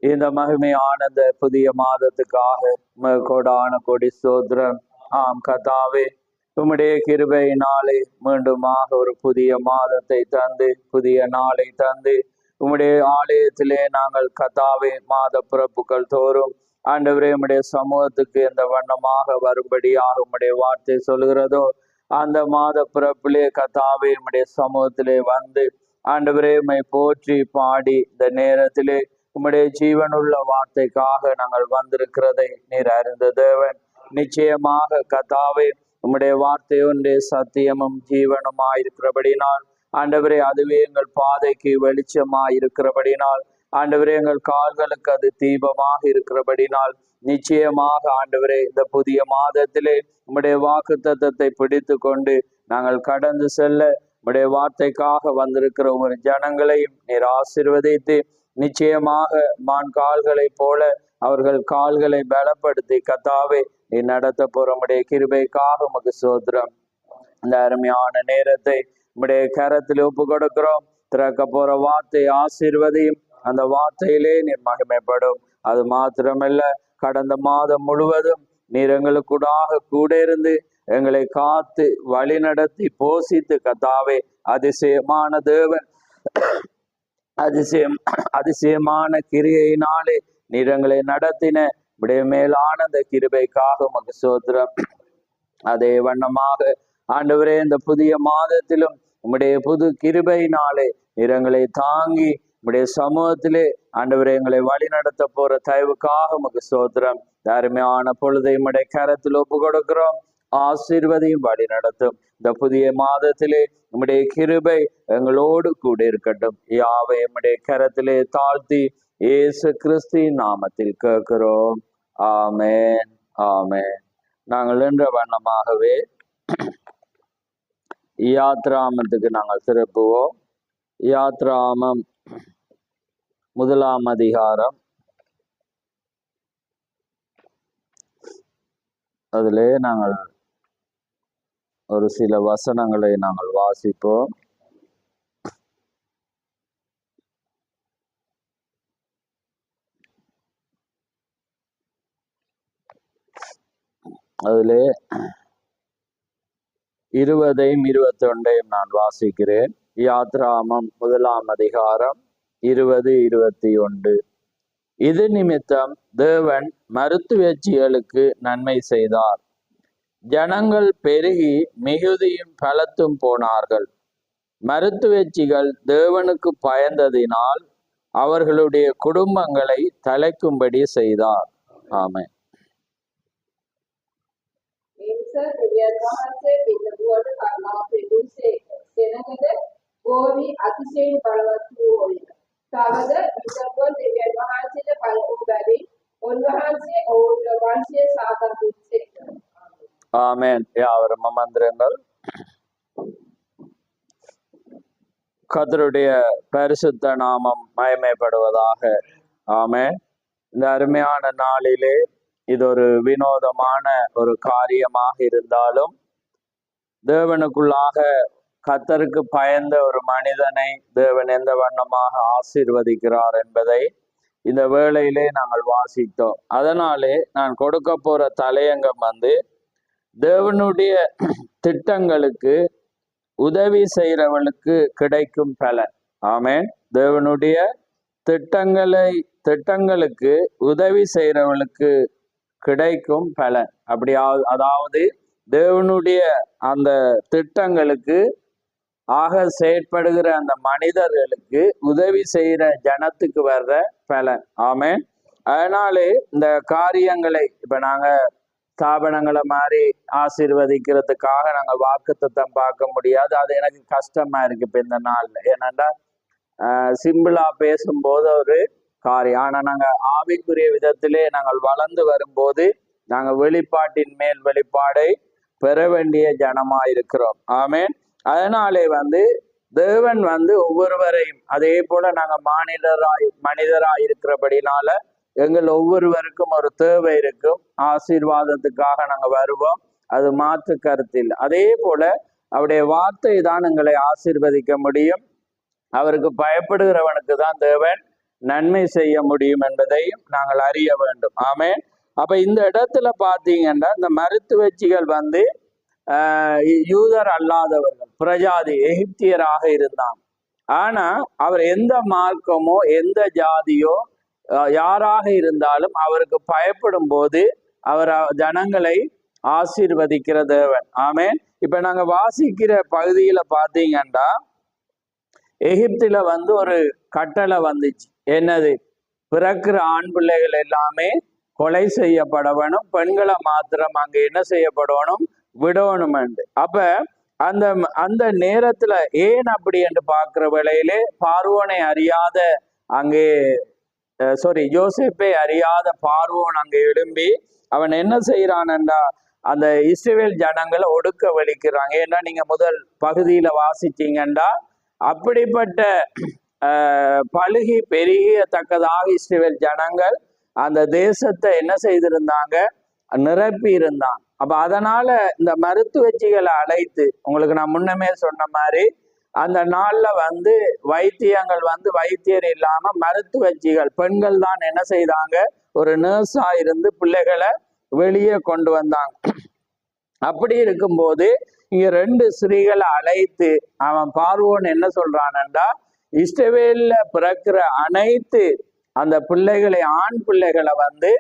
இந்த மகிமையான இந்த புதிய மாதத்துக்காக கோடான கொடி ஸ்தோத்திரம். ஆம் கர்த்தாவே, உம்முடைய கிருபையினாலே மீண்டுமாக ஒரு புதிய மாதத்தை தந்து புதிய நாளை தந்து உம்முடைய ஆலயத்திலே நாங்கள் கர்த்தாவே மாத பிறப்புகள் தோறும் ஆண்டவரே உம்முடைய சமூகத்துக்கு இந்த வண்ணமாக வரும்படியாக உம்முடைய வார்த்தை சொல்கிறதோ அந்த மாத பிறப்பிலே கர்த்தாவே உம்முடைய சமூகத்திலே வந்து ஆண்டவரே உம்மை போற்றி பாடி இந்த நேரத்திலே உம்முடைய ஜீவனுள்ள வார்த்தைக்காக நாங்கள் வந்திருக்கிறதை நீர் அறிந்த தேவன். நிச்சயமாக கர்த்தாவே உம்முடைய வார்த்தை ஒன்றே சத்தியமும் ஜீவனுமாயிருக்கிறபடினால் ஆண்டவரே அதுவே எங்கள் பாதைக்கு வெளிச்சமாயிருக்கிறபடினால் ஆண்டவரே எங்கள் கால்களுக்கு அது தீபமாக இருக்கிறபடினால் நிச்சயமாக ஆண்டவரே இந்த புதிய மாதத்திலே உம்முடைய வாக்கு தத்தத்தை பிடித்து கொண்டு நாங்கள் கடந்து செல்ல உம்முடைய வார்த்தைக்காக வந்திருக்கிற ஒரு ஜனங்களையும் நீர் ஆசீர்வதித்து நிச்சயமாக மான் கால்களை போல அவர்கள் கால்களை பலப்படுத்தி கர்த்தாவே நீ நடத்த போற உம்முடைய கிருபைக்காக உமக்கு ஸ்தோத்திரம். இந்த அருமையான நேரத்தை உம்முடைய கரத்தில் ஒப்பு கொடுக்கிறோம். திறக்க போற வார்த்தை ஆசீர்வதியும், அந்த வார்த்தையிலே நீர் மகிமைப்படும். அது மாத்திரமல்ல, கடந்த மாதம் முழுவதும் நீர் எங்களுக்கூடாக கூட இருந்து எங்களை காத்து வழி நடத்தி போஷித்து கர்த்தாவே அதிசயமான தேவன், அதிசயமான கிரியையினாலே நீர் எங்களை நடத்தின உடைய மேலான அந்த கிருபைக்காக உமக்கு ஸ்தோத்திரம். அதே வண்ணமாக ஆண்டவரே இந்த புதிய மாதத்திலும் உம்முடைய புது கிருபையினாலே நீர் எங்களை தாங்கி உம்முடைய சமூகத்திலே ஆண்டவரே எங்களை வழி நடத்த போற தயவுக்காக உமக்கு ஸ்தோத்திரம். அருமையான பொழுதை உம்முடைய கரத்தில் ஒப்பு கொடுக்கிறோம். ஆசீர்வதியும் வழி நடத்தும். இந்த புதிய மாதத்திலே உம்முடைய கிருபை எங்களோடு கூட இருக்கட்டும். யாவை உம்முடைய கரத்திலே தாழ்த்தி இயேசு கிறிஸ்துவின் நாமத்தில் கேட்கிறோம். ஆமென், ஆமென். நாங்கள் என்ற வண்ணமாகவே யாத்ராமத்துக்கு நாங்கள் திருப்புவோம். யாத்ராமம் 1 அதிகாரம், அதிலே நாங்கள் ஒரு சில வசனங்களை நாங்கள் வாசிப்போம். அதிலே 20, 21 நான் வாசிக்கிறேன். யாத்ராமம் 1 அதிகாரம் 20, 21. இது நிமித்தம் தேவன் மருத்துவச்சிகளுக்கு நன்மை செய்தார். ஜனங்கள் பெருகி மிகுதியும் பலத்தும் போனார்கள். மருத்துவச்சிகள் தேவனுக்கு பயந்ததினால் அவர்களுடைய குடும்பங்களை தலைக்கும்படி செய்தார். ஆமென். ஆமென். யாவரும் மந்திரங்கள். கர்த்தருடைய பரிசுத்த நாமம் மகிமைப்படுவதாக. ஆமென். இந்த அருமையான நாளிலே இது ஒரு வினோதமான ஒரு காரியமாக இருந்தாலும் தேவனுக்குள்ளாக கர்த்தருக்கு பயந்த ஒரு மனிதனை தேவன் எந்த வண்ணமாக ஆசீர்வதிக்கிறார் என்பதை இந்த வேளையிலே நாங்கள் வாசித்தோம். அதனாலே நான் கொடுக்க போற தலையங்கம் தேவனுடைய திட்டங்களுக்கு உதவி செய்கிறவளுக்கு கிடைக்கும் பலன். ஆமென். தேவனுடைய திட்டங்களுக்கு உதவி செய்கிறவளுக்கு கிடைக்கும் பலன். அதாவது தேவனுடைய அந்த திட்டங்களுக்கு ஆக செயற்படுகிற அந்த மனிதர்களுக்கு உதவி செய்கிற ஜனத்துக்கு வர்ற பலன். ஆமென். அதனாலே இந்த காரியங்களை இப்ப நாங்க ஸ்தாபனங்களை மாதிரி ஆசீர்வதிக்கிறதுக்காக நாங்க வாக்குத்தத்தம் பார்க்க முடியாது. அது எனக்கு கஷ்டமா இருக்கு இப்ப இந்த நாள்ல. ஏனென்றா சிம்பிளா பேசும்போது ஒரு காரியம், ஆனா நாங்க ஆவிக்குரிய விதத்திலே நாங்கள் வளர்ந்து வரும்போது நாங்க வெளிப்பாட்டின் மேல் வெளிப்பாடை பெற வேண்டிய ஜனமாயிருக்கிறோம். ஆமென். அதனாலே தேவன் ஒவ்வொருவரையும் அதே போல நாங்க மனிதராய் இருக்கிறபடினால எங்கள் ஒவ்வொருவருக்கும் ஒரு தேவை இருக்கும். ஆசீர்வாதத்துக்காக நாங்க வருவோம், அது மாற்று கருத்தில். அதே போல அவருடைய வார்த்தை தான் எங்களை ஆசீர்வதிக்க முடியும். அவருக்கு பயப்படுகிறவனுக்கு தான் தேவன் நன்மை செய்ய முடியும் என்பதையும் நாங்கள் அறிய வேண்டும். ஆமென். அப்ப இந்த இடத்துல பார்த்தீங்கன்னா இந்த மருத்துவச்சிகள் வந்து யூதர் அல்லாதவர்கள், பிரஜாதி எகிப்தியராக இருந்தாங்க. ஆனா அவர் எந்த மார்க்கமோ எந்த ஜாதியோ யாராக இருந்தாலும் அவருக்கு பயப்படும் போது அவர் ஜனங்களை ஆசீர்வதிக்கிற தேவன். ஆமென். இப்ப நாங்க வாசிக்கிற பகுதியில பாத்தீங்கன்னா எகிப்தில வந்து ஒரு கட்டளை வந்துச்சு. என்னது? பிறக்கிற ஆண் பிள்ளைகள் எல்லாமே கொலை செய்யப்பட வேணும், பெண்களை மாத்திரம் அங்க என்ன செய்யப்படணும்? விடணும். அப்ப அந்த அந்த நேரத்துல ஏன் அப்படி என்று பார்க்கிற வேளையிலே பார்வோனை அறியாத அங்கே யோசேப்பை அறியாத பார்வோன் அங்கே எழும்பி அவன் என்ன செய்யறான்டா அந்த இஸ்ரவேல் ஜனங்களை ஒடுக்க வலிக்கிறாங்க. ஏன்னா நீங்க முதல் பகுதியில வாசிச்சீங்கண்டா அப்படிப்பட்ட பழுகி பெருகியத்தக்கதாக இஸ்ரவேல் ஜனங்கள் அந்த தேசத்தை என்ன செய்திருந்தாங்க? நிரப்பி இருந்தாங்க. அப்ப அதனால இந்த மருத்துவச்சிகளை அழைத்து, உங்களுக்கு நான் முன்னமே சொன்ன மாதிரி அந்த நாள்ல வந்து வைத்தியங்கள் வந்து வைத்தியர் இல்லாம மருத்துவச்சிகள் பெண்கள் தான் என்ன செய்தாங்க? ஒரு நர்ஸா இருந்து பிள்ளைகளை வெளியே கொண்டு வந்தாங்க. அப்படி இருக்கும்போது இங்க 2 ஸ்திரீகளை அழைத்து அவன் பார்வோன் என்ன சொல்றான்டா, இஸ்ரவேல்ல பிறக்கிற அனைத்து அந்த பிள்ளைகளை, ஆண் பிள்ளைகளை வந்து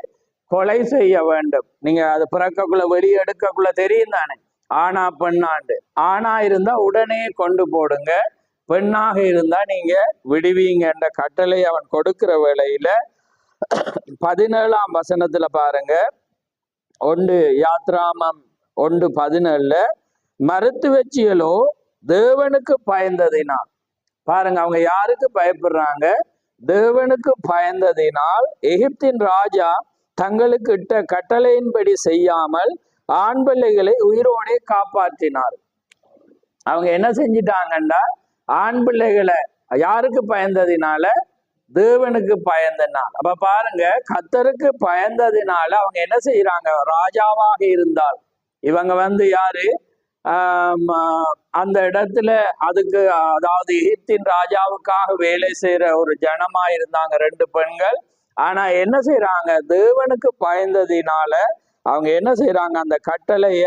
கொலை செய்ய வேண்டும். நீங்க அது பிறக்கக்குள்ள வெளியே எடுக்கக்குள்ள தெரியும் தானே, ஆணா பெண்ணாண்டு. ஆணா இருந்தா உடனே கொண்டு போடுங்க, பெண்ணாக இருந்தா நீங்க விடுவீங்க என்ற கட்டளை அவன் கொடுக்கிற வேளையில 17ஆம் வசனத்துல பாருங்க, 1 யாத்ராமம் 1:17 மருத்துவச்சிகளோ தேவனுக்கு பயந்ததினால், பாருங்க அவங்க யாருக்கு பயப்படுறாங்க? தேவனுக்கு பயந்ததினால் எகிப்தின் ராஜா தங்களுக்கு இட்ட கட்டளையின்படி செய்யாமல் ஆண் பிள்ளைகளை உயிரோடே காப்பாற்றினார். அவங்க என்ன செஞ்சிட்டாங்கன்னா, ஆண் பிள்ளைகளை யாருக்கு பயந்ததினால? தேவனுக்கு பயந்தனால். அப்ப பாருங்க, கர்த்தருக்கு பயந்ததினால அவங்க என்ன செய்யறாங்க? ராஜாவாக இருந்தால் இவங்க வந்து யாரு? அந்த இடத்துல அதுக்கு, அதாவது எகிப்தின் ராஜாவுக்காக வேலை செய்யற ஒரு ஜனமா இருந்தாங்க 2 பெண்கள். ஆனா என்ன செய்யறாங்க? தேவனுக்கு பயந்ததினால அவங்க என்ன செய்யறாங்க? அந்த கட்டளைய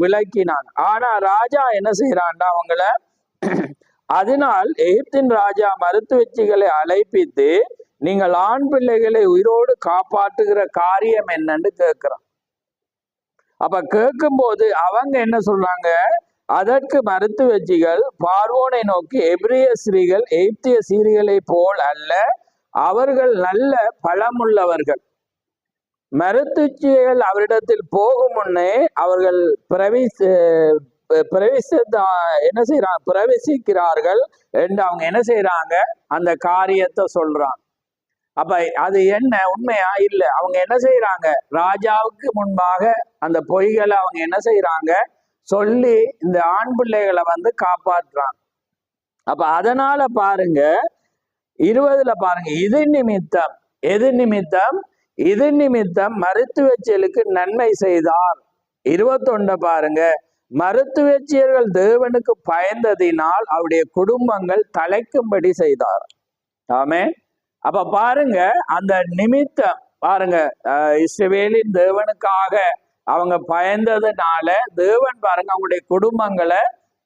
விளக்கினாங்க. ஆனா ராஜா என்ன செய்யறான்டா அவங்கள, அதனால் எகிப்தின் ராஜா மருத்துவச்சிகளை அழைப்பித்து நீங்கள் ஆண் பிள்ளைகளை உயிரோடு காப்பாற்றுகிற காரியம் என்னன்னு கேட்கிறான். அப்ப கேட்கும் போது அவங்க என்ன சொல்றாங்க? அதற்கு மருத்துவச்சிகள் பார்வோனை நோக்கி, எபிரிய ஸ்திரீகள் எகிப்திய ஸ்திரீகளை போல் அல்ல, அவர்கள் நல்ல பலமுள்ளவர்கள். மருத்துவச்சிகள் அவரிடத்தில் போகும் முன்னே அவர்கள் என்ன செய்யறாங்க? பிரவேசிக்கிறார்கள் என்று அவங்க என்ன செய்யறாங்க? அந்த காரியத்தை சொல்றாங்க. அப்ப அது என்ன உண்மையா? இல்ல. அவங்க என்ன செய்யறாங்க? ராஜாவுக்கு முன்பாக அந்த பொய்களை அவங்க என்ன செய்யறாங்க? சொல்லி இந்த ஆண் பிள்ளைகளை வந்து காப்பாற்றுறாங்க. அப்ப அதனால பாருங்க 20 பாருங்க, இது நிமித்தம், எது நிமித்தம்? இது நிமித்தம் மருத்துவச்சிகளுக்கு நன்மை செய்தார். 21 பாருங்க, மருத்துவச்சியர்கள் தேவனுக்கு பயந்ததினால் அவருடைய குடும்பங்கள் தலைக்கும்படி செய்தார். ஆமென். அப்ப பாருங்க அந்த நிமித்தம் பாருங்க, இஸ்ரவேலின் தேவனுக்காக அவங்க பயந்ததுனால தேவன் பாருங்க அவங்களுடைய குடும்பங்களை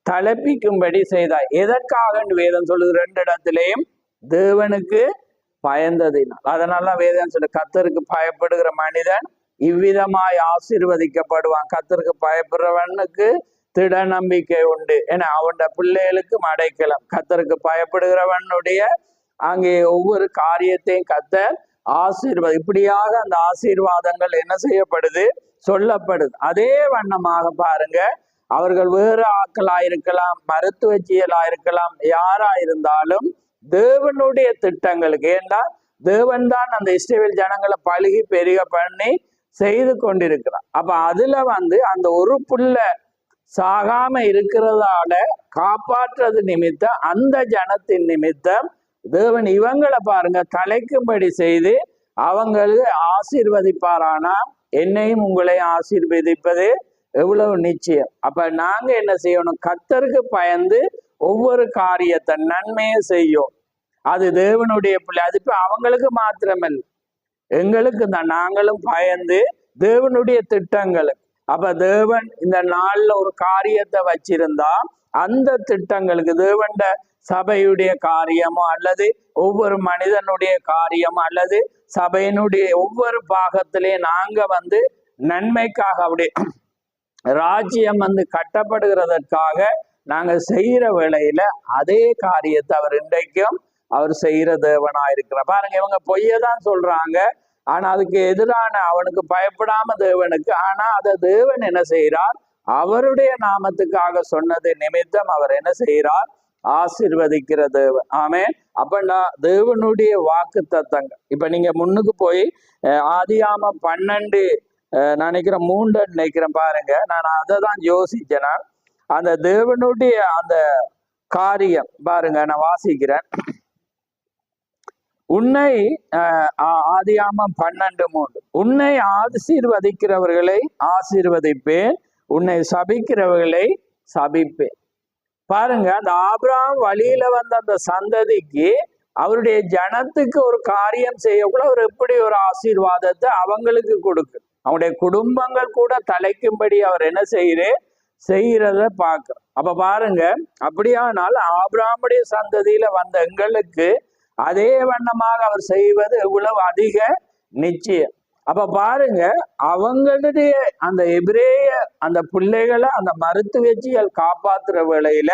தலைப்பிக்கும்படி செய்தார். எதற்காக வேதம் சொல்லுது 2 இடத்திலையும்? தேவனுக்கு பயந்ததினால். அதனால வேதம் சொல்லு, கர்த்தருக்கு பயப்படுகிற மனிதன் இவ்விதமாய் ஆசீர்வதிக்கப்படுவான். கர்த்தருக்கு பயப்படுறவனுக்கு திட நம்பிக்கை உண்டு. ஏன்னா அவனுடைய பிள்ளைகளுக்கு அடைக்கலம். கர்த்தருக்கு பயப்படுகிறவனுடைய அங்கே ஒவ்வொரு காரியத்தையும் கர்த்தர் ஆசீர்வாதம். இப்படியாக அந்த ஆசீர்வாதங்கள் என்ன செய்யப்படுது? சொல்லப்படுது. அதே வண்ணமாக பாருங்க, அவர்கள் வேறு ஆட்களாயிருக்கலாம், மருத்துவச்சியலாயிருக்கலாம், யாரா இருந்தாலும் தேவனுடைய திட்டங்களுக்கு, ஏன்னா தேவன் தான் அந்த இஸ்ரவேல் ஜனங்களை பழுகி பெருக பண்ணி செய்து கொண்டிருக்கிறார். அப்ப அதுல வந்து அந்த ஒரு புள்ள சாகாம இருக்கிறதால காப்பாற்றுறது நிமித்தம், அந்த ஜனத்தின் நிமித்தம் தேவன் இவங்களை பாருங்க தலைக்கும்படி செய்து அவங்களுக்கு ஆசீர்வதிப்பாரானா என்னையும் உங்களையும் ஆசீர்வதிப்பது எவ்வளவு நிச்சயம். அப்ப நாங்க என்ன செய்யணும்? கர்த்தருக்கு பயந்து ஒவ்வொரு காரியத்தை நன்மையை செய்யும். அது தேவனுடைய பிள்ளை. அது இப்ப அவங்களுக்கு மாத்திரமல்ல, எங்களுக்கு தான். நாங்களும் பயந்து தேவனுடைய திட்டங்களுக்கு. அப்ப தேவன் இந்த நாள்ல ஒரு காரியத்தை வச்சிருந்தா அந்த திட்டங்களுக்கு தேவன் சபையுடைய காரியமோ அல்லது ஒவ்வொரு மனிதனுடைய காரியமோ அல்லது சபையினுடைய ஒவ்வொரு பாகத்திலே நாங்க நன்மைக்காக அப்படி ராஜ்யம் கட்டப்படுகிறதற்காக நாங்க செய்யற வேளையில அதே காரியத்தை அவர் இன்றைக்கும் அவர் செய்யற தேவனா இருக்கிறார். பாருங்க, இவங்க பொய்யதான் சொல்றாங்க, ஆனா அதுக்கு எதிரான அவனுக்கு பயப்படாம தேவனுக்கு, ஆனா அதை தேவன் என்ன செய்யறார்? அவருடைய நாமத்துக்காக சொன்னது நிமித்தம் அவர் என்ன செய்யறார்? ஆசீர்வதிக்கிற தேவன். ஆமென். அப்ப தேவனுடைய வாக்கு தத்தங்கள் இப்ப நீங்க முன்னுக்கு போய் ஆதியாமம் 12 நினைக்கிறேன் 3 நினைக்கிறேன் பாருங்க. நான் அதை தான் யோசிச்சேன். அந்த தேவனுடைய அந்த காரியம் பாருங்க, நான் வாசிக்கிறேன். உன்னை ஆதியாமம் 12:3 உன்னை ஆசீர்வதிக்கிறவர்களை ஆசீர்வதிப்பேன், உன்னை சபிக்கிறவர்களை சபிப்பேன். பாருங்க, அந்த ஆபிரகாம் வழியில வந்த அந்த சந்ததிக்கு அவருடைய ஜனத்துக்கு ஒரு காரியம் செய்யக்குள்ள அவர் எப்படி ஒரு ஆசீர்வாதத்தை அவங்களுக்கு கொடுக்கு, அவனுடைய குடும்பங்கள் கூட தலைக்கும்படி அவர் என்ன செய்யறத பார்க்க. அப்ப பாருங்க, அப்படியானால் ஆபிரகாமுடைய சந்ததியில வந்த எங்களுக்கு அதே வண்ணமாக அவர் செய்வது எவ்வளவு அதிக நிச்சயம். அப்ப பாருங்க, அவங்களுடைய அந்த எபிரேய அந்த பிள்ளைகளை அந்த மருத்துவச்சிகள் காப்பாத்துற வேளையில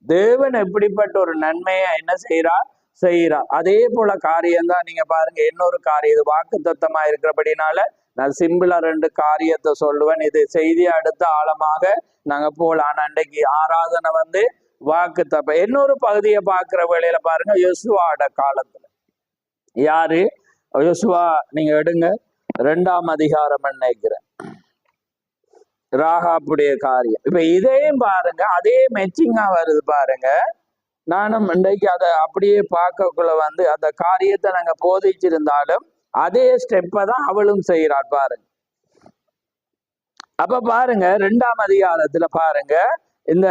தேவன் எப்படிப்பட்ட ஒரு நன்மையை என்ன செய்யறார். அதே போல காரியம்தான். நீங்க பாருங்க, இன்னொரு காரியம், இது வாக்கு தத்தமா இருக்கிறபடினால நான் சிம்பிளா 2 காரியத்தை சொல்லுவேன். இது செய்தியை அடுத்த ஆழமாக நாங்க போலாம். ஆனா அன்றைக்கு ஆராதனை வாக்கு தப்ப. இன்னொரு பகுதியை பார்க்கிற வேளையில பாருங்க, யோசுவாவோட காலத்துல யாரு? யோசுவா நீங்க எடுங்க, 2ஆம் அதிகாரம் நினைக்கிறேன், ராகாப்புடைய காரியம். இப்ப இதையும் பாருங்க, அதே மெச்சிங்கா வருது பாருங்க. நானும் இன்றைக்கு அதை அப்படியே பார்க்கக்குள்ள அந்த காரியத்தை நாங்க போதிச்சிருந்தாலும் அதே ஸ்டெப்பை தான் அவளும் செய்யறாள் பாருங்க. அப்ப பாருங்க, 2ஆம் அதிகாரத்துல பாருங்க, இந்த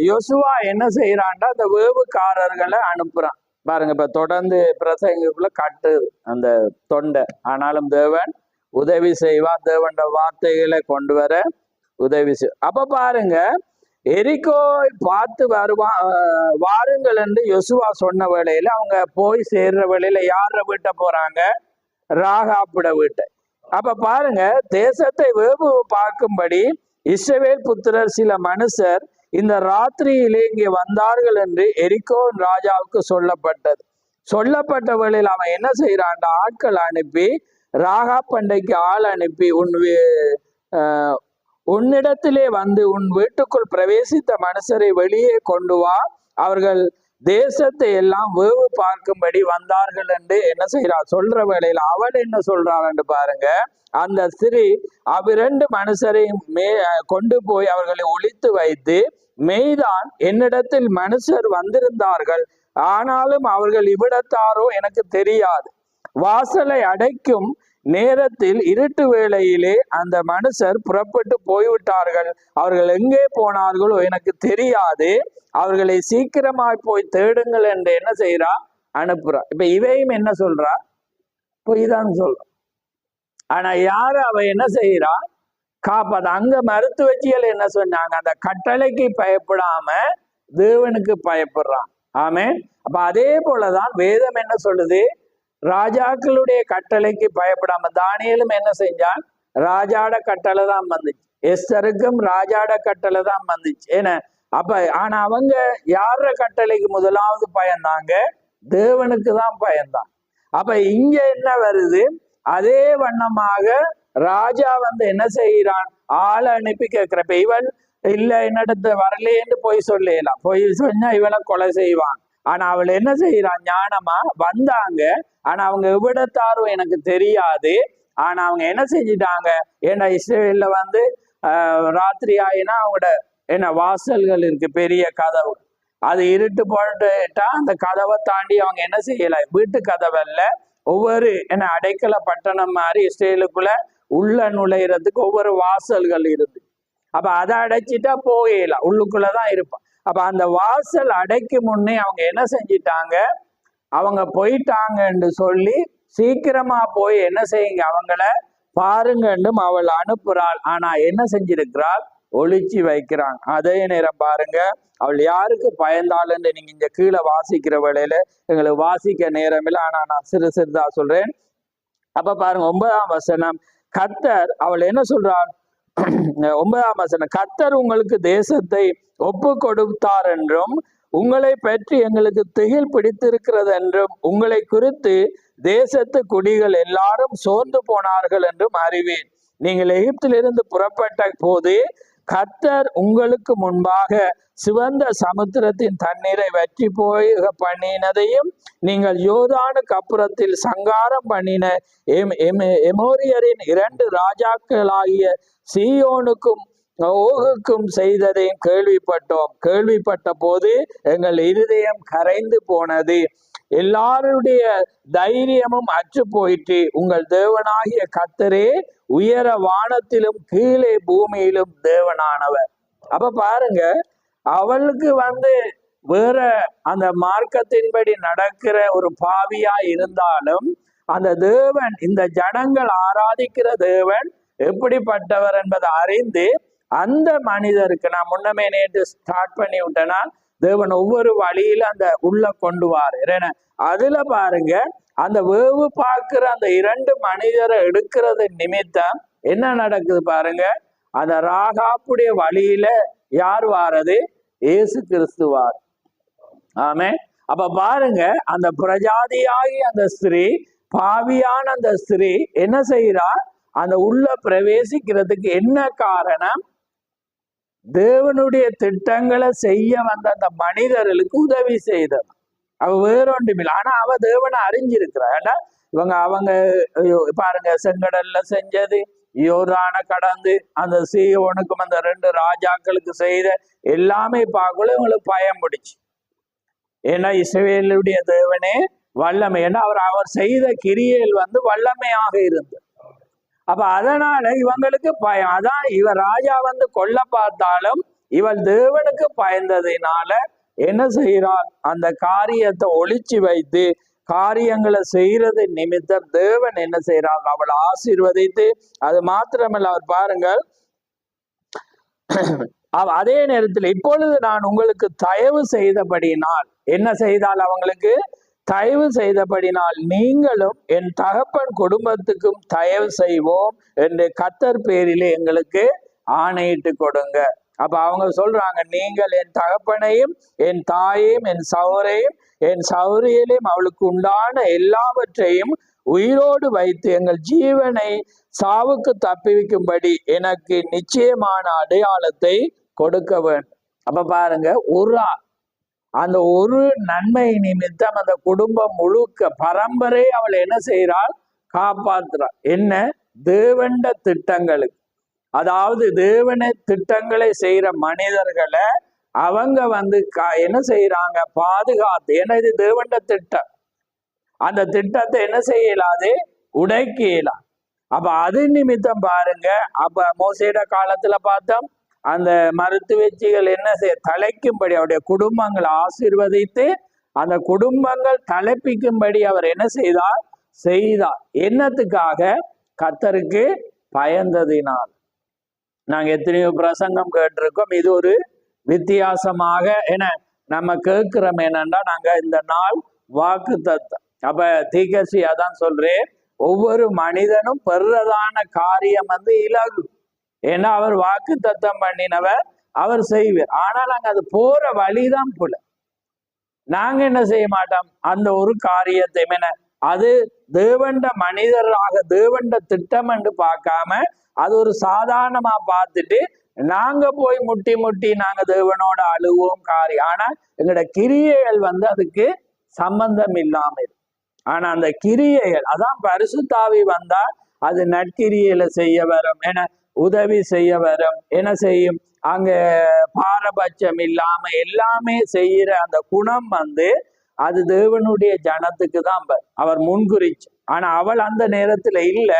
யோசுவா என்ன செய்யறான்டா அந்த வேவுக்காரர்களை அனுப்புறான் பாருங்க. இப்ப தொடர்ந்து பிரசங்குக்குள்ள கட்டுது அந்த தொண்டை, ஆனாலும் தேவன் உதவி செய்வார். தேவன் வார்த்தைகளை கொண்டு வர உதவி செய். அப்ப பாருங்க, எரிகோ பார்த்து வாருங்கள் என்று யோசுவா சொன்ன வேளையில அவங்க போய் சேர்ற வேளையில யார வீட்டை போறாங்க? ராகாப்புட வீட்டை. அப்ப பாருங்க, தேசத்தை வேவு பார்க்கும்படி இஸ்ரவேல் புத்திரர் சில மனுஷர் இந்த ராத்திரியிலே இங்கே வந்தார்கள் என்று எரிகோ ராஜாவுக்கு சொல்லப்பட்ட வேளையில் அவன் என்ன செய்யறான்? ஆட்கள் அனுப்பி ராகாப் பண்டைக்கு ஆள் அனுப்பி உன்னிடத்திலே உன் வீட்டுக்குள் பிரவேசித்த மனுஷரை வெளியே கொண்டு வா, அவர்கள் தேசத்தை எல்லாம் வேவு பார்க்கும்படி வந்தார்கள் என்று என்ன செய்யறார்? சொல்ற வேளையில அவள் என்ன சொல்றாள் என்று பாருங்க. அந்த ஸ்திரீ அவ்விரண்டு மனுஷரையும் கொண்டு போய் அவர்களை ஒளித்து வைத்து, மெய்தான் என்னிடத்தில் மனுஷர் வந்திருந்தார்கள், ஆனாலும் அவர்கள் இவ்விடத்தாரோ எனக்கு தெரியாது. வாசலை அடைக்கும் நேரத்தில் இருட்டு வேளையிலே அந்த மனுஷர் புறப்பட்டு போய்விட்டார்கள், அவர்கள் எங்கே போனார்களோ எனக்கு தெரியாது, அவர்களை சீக்கிரமாய் போய் தேடுங்கள் என்று என்ன செய்யறா? அனுப்புறா. இப்ப இவையும் என்ன சொல்றா? பொய் தான் சொல்றா. ஆனா யாரு அவ என்ன செய்யறா? காப்பாத. அங்க மருத்துவச்சிகள் என்ன சொன்னாங்க? அந்த கட்டளைக்கு பயப்படாம தேவனுக்கு பயப்படுறான். ஆமே. அப்ப அதே போலதான் வேதம் என்ன சொல்லுது? ராஜாக்களுடைய கட்டளைக்கு பயப்படாம. தானியேலும் என்ன செஞ்சான்? ராஜாட கட்டளை தான் வந்துச்சு. எஸ்தருக்கும் ராஜாட கட்டளை தான் வந்துச்சு. ஏன்னா அப்ப ஆனா அவங்க யார கட்டளைக்கு முதலாவது பயந்தாங்க? தேவனுக்கு தான் பயந்தான். அப்ப இங்க என்ன வருது? அதே வண்ணமாக ராஜா என்ன செய்யறான்? ஆளை அனுப்பி கேட்கிறப்ப இவன் இல்ல என்னிடத்து வரலேன்னு போய் சொல்லலாம். போய் சொன்னா இவளை கொலை செய்வான். ஆனா அவள் என்ன செய்யறான்? ஞானமா வந்தாங்க. ஆனா அவங்க எவ்விடத்தாரும் எனக்கு தெரியாது. ஆனா அவங்க என்ன செஞ்சிட்டாங்க? ஏன்னா இஸ்ரேல்ல ராத்திரி ஆயினா அவங்களோட என்ன வாசல்கள் இருக்கு, பெரிய கதவு, அது இருட்டு போட்டுட்டா அந்த கதவை தாண்டி அவங்க என்ன செய்யல? வீட்டு கதவல்ல, ஒவ்வொரு என்ன அடைக்கல பட்டணம் மாதிரி இஸ்ரேலுக்குள்ள உள்ள நுழைகிறதுக்கு ஒவ்வொரு வாசல்கள் இருந்து. அப்ப அதை அடைச்சிட்டா போகலாம், உள்ளுக்குள்ளதான் இருப்பான். அப்ப அந்த வாசல் அடைக்கு முன்னே அவங்க என்ன செஞ்சிட்டாங்க? அவங்க போயிட்டாங்கன்னு சொல்லி சீக்கிரமா போய் என்ன செய்யுங்க அவங்கள பாருங்கன்னும் அவள் அனுப்புறாள். ஆனா என்ன செஞ்சிருக்கிறாள்? ஒளிச்சு வைக்கிறாங்க. அதே நேரம் பாருங்க, அவள் யாருக்கு பயந்தாள்ன்னு நீங்க இங்க கீழே வாசிக்கிற வேளையில எங்களுக்கு வாசிக்க நேரம் இல்லை, ஆனா நான் சிறுதா சொல்றேன். அப்ப பாருங்க 9ஆம் வசனம், கர்த்தர் அவள் என்ன சொல்றாள்? 9ஆம் வசனம், கர்த்தர் உங்களுக்கு தேசத்தை ஒப்பு கொடுத்தார் என்றும் உங்களை பற்றி எங்களுக்கு திகில் பிடித்திருக்கிறது என்றும் உங்களை குறித்து தேசத்து குடிகள் எல்லாரும் சோர்ந்து போனார்கள் என்றும் அறிவேன். நீங்கள் எகிப்திலிருந்து புறப்பட்ட போது கர்த்தர் உங்களுக்கு முன்பாக சிவந்த சமுத்திரத்தின் தண்ணீரை வற்றி போக பண்ணினதையும் நீங்கள் யோர்தானுக்கு அப்புறத்தில் சங்காரம் பண்ணின எமோரியரின் 2 ராஜாக்களாகிய சீயோனுக்கும் ஓகுக்கும் செய்ததையும் கேள்விப்பட்டோம். கேள்விப்பட்ட போது எங்கள் இருதயம் கரைந்து போனது, எல்லாருடைய தைரியமும் அற்று போயிற்று. உங்கள் தேவனாகிய கர்த்தரே உயர வானத்திலும் கீழே பூமியிலும் தேவனானவர். அப்ப பாருங்க, அவளுக்கு வேற அந்த மார்க்கத்தின்படி நடக்கிற ஒரு பாவியா இருந்தாலும் அந்த தேவன், இந்த ஜனங்கள் ஆராதிக்கிற தேவன் எப்படிப்பட்டவர் என்பதை அறிந்து அந்த மனிதருக்கு, நான் முன்னமே நேற்று ஸ்டார்ட் பண்ணி விட்டேன்னா, தேவன் ஒவ்வொரு வழியில அந்த உள்ள கொண்டு வாரு. அதுல பாருங்க, அந்த வேவு பார்க்கிற அந்த 2 மனிதரை எடுக்கிறது நிமித்தம் என்ன நடக்குது பாருங்க, அந்த ராகாப்புடைய வழியில யார் வாரது? இயேசு கிறிஸ்து வார். ஆமே. அப்ப பாருங்க, அந்த பிரஜாதியாகி அந்த ஸ்திரீ, பாவியான அந்த ஸ்திரீ என்ன செய்யறா? அந்த உள்ள பிரவேசிக்கிறதுக்கு என்ன காரணம்? தேவனுடைய திட்டங்களை செய்ய வந்த அந்த மனிதர்களுக்கு உதவி செய்தது. அவ வேறொன்றுமில்லை, ஆனா அவ தேவனை அறிஞ்சிருக்கிறாள். அவங்க பாருங்க, செங்கடல்ல செஞ்சது, யோர்தான கடந்து அந்த சீயோனுக்கும் அந்த 2 ராஜாக்களுக்கு செய்த எல்லாமே பார்க்கல இவங்களுக்கு பயம் பிடிச்சு. ஏன்னா இஸ்ரவேலுடைய தேவனே வல்லமை, ஏன்னா அவர் செய்த கிரியைகள் வல்லமையாக இருந்தது. அப்ப அதனால இவங்களுக்கு பயம். அதான் இவர் ராஜா கொல்ல பார்த்தாலும் இவள் தேவனுக்கு பயந்ததினால என்ன செய்கிறாள்? அந்த காரியத்தை ஒளிச்சு வைத்து காரியங்களை செய்யறது நிமித்தம் தேவன் என்ன செய்யறாங்க? அவளை ஆசீர்வதித்து, அது மாத்திரமல்ல, அவர் பாருங்கள், அதே நேரத்தில் இப்பொழுது நான் உங்களுக்கு தயவு செய்தபடினால், என்ன செய்தால் அவங்களுக்கு தயவு செய்தபடினால் நீங்களும் என் தகப்பன் குடும்பத்துக்கும் தயவு செய்வோம் என்று கர்த்தர் பேரிலே எங்களுக்கு ஆணையிட்டு கொடுங்க. அப்ப அவங்க சொல்றாங்க, நீங்கள் என் தகப்பனையும் என் தாயையும் என் சௌரையும் என் சௌரியலையும் அவளுக்கு உண்டான எல்லாவற்றையும் உயிரோடு வைத்து எங்கள் ஜீவனை சாவுக்கு தப்பிவிக்கும்படி எனக்கு நிச்சயமான அடையாளத்தை கொடுக்க வேண்டும். அப்ப பாருங்க, அந்த ஒரு நன்மை நிமித்தம் அந்த குடும்பம் முழுக்க பரம்பரை அவள் என்ன செய்யறாள்? காப்பாற்றுறாள். என்ன? தேவண்ட திட்டங்களுக்கு, அதாவது தேவன திட்டங்களை செய்யற மனிதர்களை அவங்க என்ன செய்யறாங்க? பாதுகாத்து. ஏன்னா இது தேவண்ட திட்டம், அந்த திட்டத்தை என்ன செய்யலாது? உடைக்கலாம். அப்ப அது நிமித்தம் பாருங்க, அப்ப மோசேட காலத்துல பார்த்தோம், அந்த மருத்துவச்சிகள் என்ன செய்ய தலைக்கும்படி அவருடைய குடும்பங்களை ஆசீர்வதித்து அந்த குடும்பங்கள் தலைப்பிக்கும்படி அவர் என்ன செய்தார்? என்னத்துக்காக? கர்த்தருக்கு பயந்ததினால். நாங்க எத்தனையோ பிரசங்கம் கேட்டிருக்கோம். இது ஒரு வித்தியாசமாக என்ன நம்ம கேட்கிறோம். என்னன்னா, நாங்க இந்த நாள் வாக்கு தத்தம். அப்ப தீகசி அதான் சொல்றேன், ஒவ்வொரு மனிதனும் பெறுறதான காரியம் இலகு. ஏன்னா அவர் வாக்கு தத்தம் பண்ணினவர், அவர் செய்வார். ஆனா நாங்க அது போற வழிதான் போல, நாங்க என்ன செய்ய மாட்டோம்? அந்த ஒரு காரியத்தை என்ன அது தேவண்ட மனிதராக தேவண்ட திட்டம் என்று பார்க்காம அது ஒரு சாதாரணமா பார்த்துட்டு நாங்க போய் முட்டி முட்டி நாங்க தேவனோட அழுவோம் காரியம். ஆனா எங்களோட கிரியைகள் அதுக்கு சம்பந்தம் இல்லாமல். ஆனா அந்த கிரியைகள், அதான் பரிசுத்தாவி வந்தா அது நற்கிரியையில செய்ய வரும், என உதவி செய்ய வரும். என்ன செய்யும்? அங்க பாரபட்சம் இல்லாம எல்லாமே செய்யற அந்த குணம் அது தேவனுடைய ஜனத்துக்கு தான் அவர் முன்குறிச்சு. ஆனா அவள் அந்த நேரத்துல இல்ல.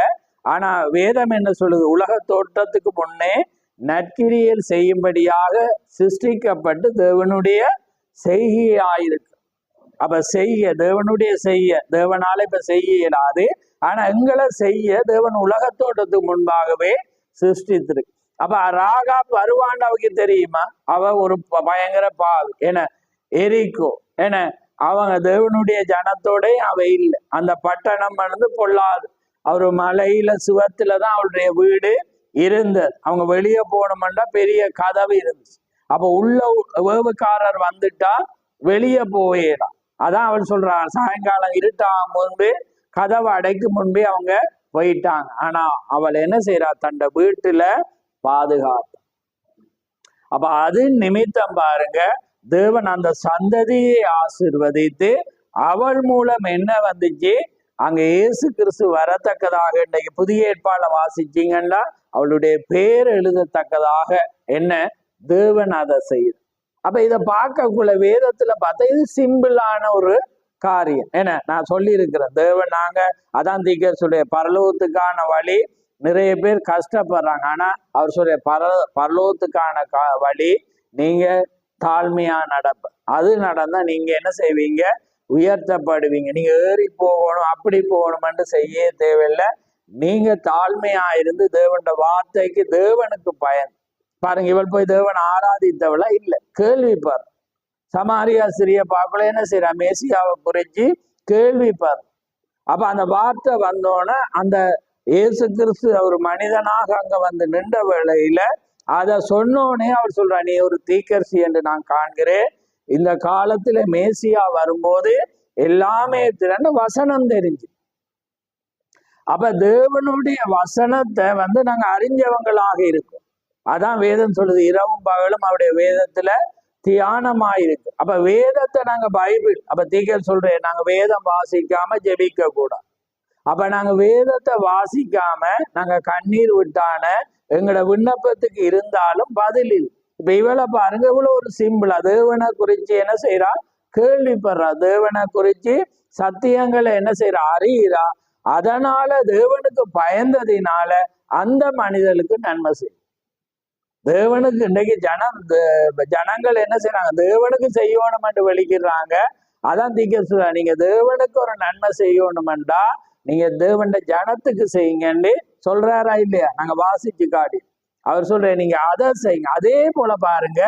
ஆனா வேதம் என்ன சொல்லுது? உலக தோற்றத்துக்கு முன்னே நற்கிரியல் செய்யும்படியாக சிருஷ்டிக்கப்பட்டு தேவனுடைய செய்கையாயிருக்கு. அப்ப செய்ய தேவனுடைய செய்ய தேவனால இப்ப செய்ய இயலாது. ஆனா எங்களை செய்ய தேவன் உலகத்தோட்டத்துக்கு முன்பாகவே சிருஷ்டித்திருக்கு. அப்ப ராகாப் வருவான்னு அவருக்கு தெரியுமா? அவ ஒரு பயங்கர பாவி என எரிக்கோ என அவங்க தேவனுடைய ஜனத்தோட அவ இல்லை. அந்த பட்டணம் வந்து பொல்லாது. அவரு மலையில சுவத்துலதான் அவருடைய வீடு இருந்தது. அவங்க வெளியே போகணும்னா பெரிய கதவு இருந்துச்சு. அப்ப உள்ள வேவுக்காரர் வந்துட்டா வெளியே போயிடலாம். அதான் அவள் சொல்றாங்க, சாயங்காலம் இருட்டாகும் முன்பே கதவை அடைக்கும் முன்பே அவங்க போயிட்டாங்க. ஆனா அவள் என்ன செய்யறா? தன்னை வீட்டுல பாதுகாப்பு. அப்ப அது நிமித்தம் பாருங்க, தேவன் அந்த சந்ததியை ஆசீர்வதித்து அவள் மூலம் என்ன வந்துச்சு? அங்க இயேசு கிறிஸ்து வரத்தக்கதாக இன்றைக்கு புதிய ஏற்பாடுல வாசிச்சீங்கன்னா அவளுடைய பேர் எழுதத்தக்கதாக என்ன தேவன் அதை செய்யுது. அப்ப இதை பார்க்கக்குள்ள வேதத்துல பார்த்தா இது சிம்பிளான ஒரு காரியம். என்ன நான் சொல்லி இருக்கிறேன், தேவன் நாங்க அதான் சொல்ற பரலோகத்துக்கான வழி. நிறைய பேர் கஷ்டப்படுறாங்க. ஆனா அவர் சொல்ற பரலோகத்துக்கான வழி நீங்க தாழ்மையா நடப்ப. அது நடந்தா நீங்க என்ன செய்வீங்க? உயர்த்தப்படுவீங்க. நீங்க ஏறி போகணும் அப்படி போகணும்னு செய்ய தேவையில்லை. நீங்க தாழ்மையா இருந்து தேவனோட வார்த்தைக்கு தேவனுக்கு பயன். பாருங்க, இவள் போய் தேவன் ஆராதித்தவளா இல்லை, கேள்விப்பார். சமாரியா சிறிய பார்க்கல என்ன செய்யறா? மேசியாவை குறிச்சு கேள்விப்பார். அப்ப அந்த வார்த்தை வந்தோடனே அந்த இயேசு கிறிஸ்து ஒரு மனிதனாக அங்க வந்து நின்ற வேளையில அதை சொன்னோடனே அவர் சொல்றா, நீ ஒரு தீர்க்கதரிசி என்று நான் காண்கிறேன். இந்த காலத்துல மேசியா வரும்போது எல்லாமே திறந்து வசனம் தெரிஞ்சு. அப்ப தேவனுடைய வசனத்தை வந்து நாங்க அறிஞ்சவங்களாக இருக்கோம். அதான் வேதம் சொல்லுது, இரவும் பகலும் அவருடைய வேதத்துல தியானமாயிருக்கு. அப்ப வேதத்தை நாங்க பைபிள், அப்ப தீர்க்கதரிசி சொல்றேன், நாங்க வேதம் வாசிக்காம ஜெபிக்க கூடாது. அப்ப நாங்க வேதத்தை வாசிக்காம நாங்க கண்ணீர் விட்டான எங்களோட விண்ணப்பத்துக்கு இருந்தாலும் பதில் இல்லை. இப்ப இவளை பாருங்க, இவ்வளவு ஒரு சிம்பிளா தேவனை குறிச்சு என்ன செய்யறா? கேள்விப்படுறா. தேவனை குறிச்சு சத்தியங்களை என்ன செய்யறா? அறிகிறா. அதனால தேவனுக்கு பயந்ததினால அந்த மனிதனுக்கு நன்மை செய்யும். தேவனுக்கு இன்னைக்கு ஜனங்கள் என்ன செய்யறாங்க? தேவனுக்கு செய்யணும் என்று வெளிக்கிறாங்க. அதான் தீர்க்க நீங்க தேவனுக்கு ஒரு நன்மை செய்யணும்டா நீங்க தேவன் ஜனத்துக்கு செய்யுங்கன்னு சொல்றாரா இல்லையா? நாங்க வாசிச்சு காட்டி அவர் சொல்ற நீங்க அதை செய்யுங்க. அதே போல பாருங்க,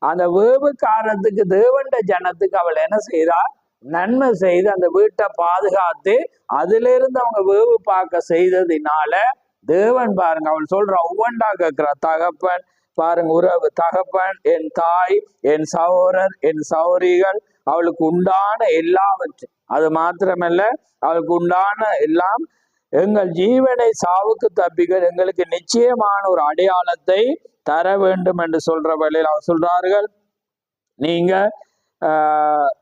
அந்த வேவுக்காரத்துக்கு தேவன் ஜனத்துக்கு அவள் என்ன செய்யறா? நன்மை செய்து அந்த வீட்டை பாதுகாத்து அதுல இருந்து அவங்க வேவு பார்க்க செய்ததினால தேவன் பாருங்க, அவள் சொல்ற ஒவ்வொன்றா கேட்கிற தகப்பன் பாருங்க, உறவு தகப்பன், என் தாய், என் சகோதரர், என் சௌரிகள், அவளுக்கு உண்டான எல்லாவற்றும், அது மாத்திரமல்ல அவளுக்கு உண்டான எல்லாம் எங்கள் ஜீவனை சாவுக்கு தப்பிகள் எங்களுக்கு நிச்சயமான ஒரு அடையாளத்தை தர வேண்டும் என்று சொல்ற வழியில் அவர் சொல்றார்கள், நீங்க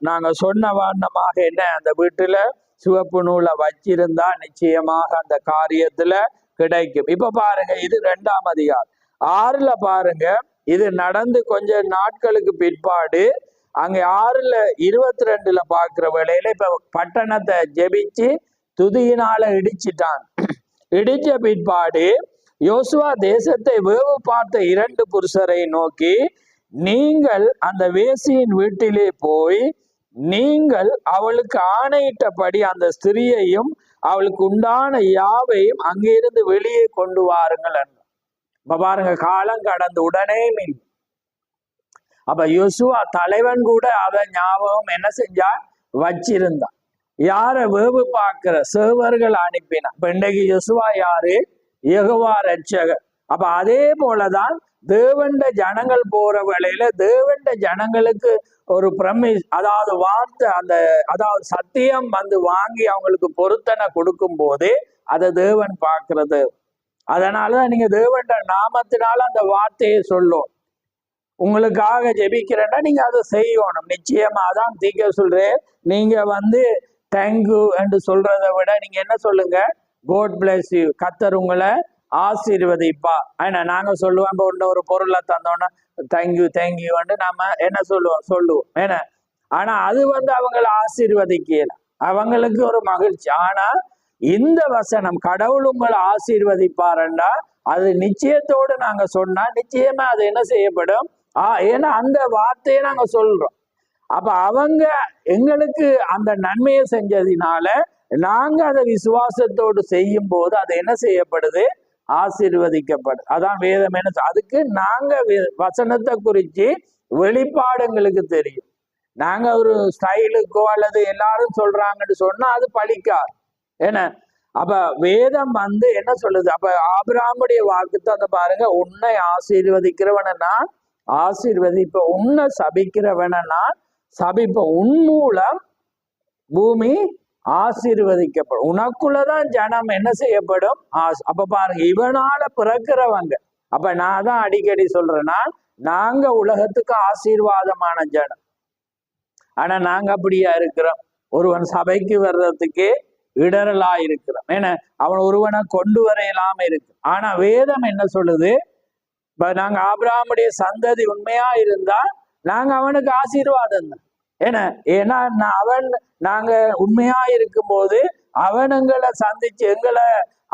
நாங்க சொன்ன வண்ணமாக என்ன அந்த வீட்டுல சிவப்பு நூலை வச்சிருந்தா நிச்சயமாக அந்த காரியத்துல கிடைக்கும். இப்ப பாருங்க, இது 2ஆம் அதிகாரம் 6ல பாருங்க, இது நடந்து கொஞ்ச நாட்களுக்கு பிற்பாடு அங்க 6:22 பாக்குற வேளையில இப்ப பட்டணத்தை ஜெபிச்சு துதியினால இடிச்சிட்டான். இடிச்ச பிற்பாடு யோசுவா தேசத்தை வேவு பார்த்த 2 புருஷரை நோக்கி, நீங்கள் அந்த வேசியின் வீட்டிலே போய் நீங்கள் அவளுக்கு ஆணையிட்டபடி அந்த ஸ்திரியையும் அவளுக்கு உண்டான யாவையும் அங்கிருந்து வெளியே கொண்டு வாருங்கள் என்று. இப்ப பாருங்க, காலம் கடந்து உடனே மீன். அப்ப யோசுவா தலைவன் கூட அதை ஞாபகம் என்ன செஞ்சான்? வச்சிருந்தான். யார வேவு பார்க்கிற சேவர்கள் அனுப்பினான். இப்ப இன்றைக்கு யோசுவா யாரு? யெகோவா ரட்சகர். அப்ப அதே போலதான் தேவண்ட ஜனங்கள் போற வேளையில தேவண்ட ஜனங்களுக்கு ஒரு பிரமிஸ், அதாவது வார்த்தை, அந்த அதாவது சத்தியம் வந்து வாங்கி அவங்களுக்கு பொருத்தனை கொடுக்கும் போது அதை தேவன் பார்க்கிறது. அதனாலதான் நீங்க தேவண்ட நாமத்தினால அந்த வார்த்தையை சொல்லும். உங்களுக்காக ஜெபிக்கிறேன்னா நீங்க அதை செய்யணும் நிச்சயமா. அதான் தீர்க்க சொல்றேன், நீங்க வந்து தேங்க்யூ என்று சொல்றதை விட நீங்க என்ன சொல்லுங்க? God bless you, கர்த்தர் உங்களை ஆசீர்வதிப்பா. ஏன்னா நாங்க சொல்லுவோம், இப்போ ஒரு பொருளை தந்தோன்னா தேங்க்யூ நம்ம என்ன சொல்லுவோம் ஏன்னா. ஆனா அது வந்து அவங்களை ஆசீர்வதிக்கல, அவங்களுக்கு ஒரு மகிழ்ச்சி. ஆனா இந்த வசனம் கடவுள் உங்களை ஆசீர்வதிப்பாருன்னா அது நிச்சயத்தோடு நாங்க சொன்னா நிச்சயமா அது என்ன செய்யப்படும்? ஏன்னா அந்த வார்த்தையை நாங்க சொல்றோம். அப்ப அவங்க எங்களுக்கு அந்த நன்மையை செஞ்சதினால நாங்க அதை விசுவாசத்தோடு செய்யும் போது அது என்ன செய்யப்படுது? ஆசீர்வதிக்கப்படுது. அதான் வேதம் என்ன அதுக்கு நாங்க வசனத்தை குறிச்சு வெளிப்பாடுங்களுக்கு தெரியும். நாங்க ஒரு ஸ்டைலுக்கோ அல்லது எல்லாரும் சொல்றாங்கன்னு சொன்னா அது பழிக்காது. ஏன்னா அப்ப வேதம் என்ன சொல்லுது? அப்ப ஆபிரகாமுடைய வாக்குத்தத்தம் பாருங்க, உன்னை ஆசீர்வதிக்கிறவன நான் ஆசீர்வதிப்ப, உன்னை சபிக்கிறவன நான் சபிப்ப, உன் மூலம் பூமி ஆசீர்வதிக்கப்படும், உனக்குள்ளதான் ஜனம் என்ன செய்யப்படும்? அப்ப பாருங்க, இவனால பிறக்கிறவங்க, அப்ப நான் தான் அடிக்கடி சொல்றேன்னா நாங்க உலகத்துக்கு ஆசீர்வாதமான ஜனம். ஆனா நாங்க அப்படியா இருக்கிறோம்? ஒருவன் சபைக்கு வர்றதுக்கே இடரலா இருக்கிறோம். ஏன்னா அவன் ஒருவனை கொண்டு வரையலாம இருக்கு. ஆனா வேதம் என்ன சொல்லுது? இப்ப நாங்க ஆபிரகாமுடைய சந்ததி உண்மையா இருந்தா நாங்க அவனுக்கு ஆசீர்வாதம் தான். ஏன்னா நாங்க உண்மையா இருக்கும் போது அவன் எங்களை சந்திச்சு எங்களை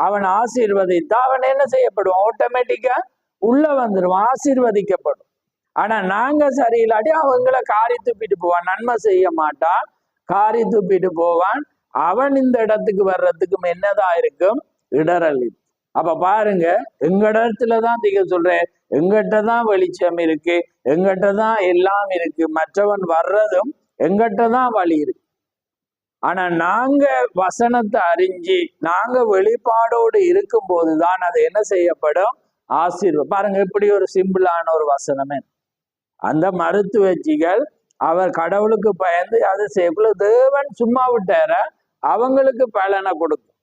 அவன் ஆசீர்வதித்தா அவன் என்ன செய்யப்படுவான்? ஆட்டோமேட்டிக்கா உள்ள வந்துடுவான், ஆசீர்வதிக்கப்படும். ஆனா நாங்க சரியில்லாட்டி அவங்களை காரி துப்பிட்டு போவான், நன்மை செய்ய மாட்டான், காரி துப்பிட்டு போவான். அவன் இந்த இடத்துக்கு வர்றதுக்கும் என்னதான் இருக்கும்? இடரல். அப்ப பாருங்க, எங்க இடத்துலதான் திக சொல்றேன், எங்கிட்ட தான் வெளிச்சம் இருக்கு, எங்கிட்ட தான் எல்லாம் இருக்கு, மற்றவன் வர்றதும் எங்கிட்ட தான் வழி இருக்கு. ஆனா நாங்க வசனத்தை அறிஞ்சு நாங்க வெளிப்பாடோடு இருக்கும் போதுதான் அது என்ன செய்யப்படும்? ஆசீர்வாதம். பாருங்க, இப்படி ஒரு சிம்பிளான ஒரு வசனமே. அந்த மருத்துவச்சிகள் அவர் கடவுளுக்கு பயந்து அது செய்யக்குள்ள தேவன் சும்மா விட்டார அவங்களுக்கு பலனை கொடுக்கும்.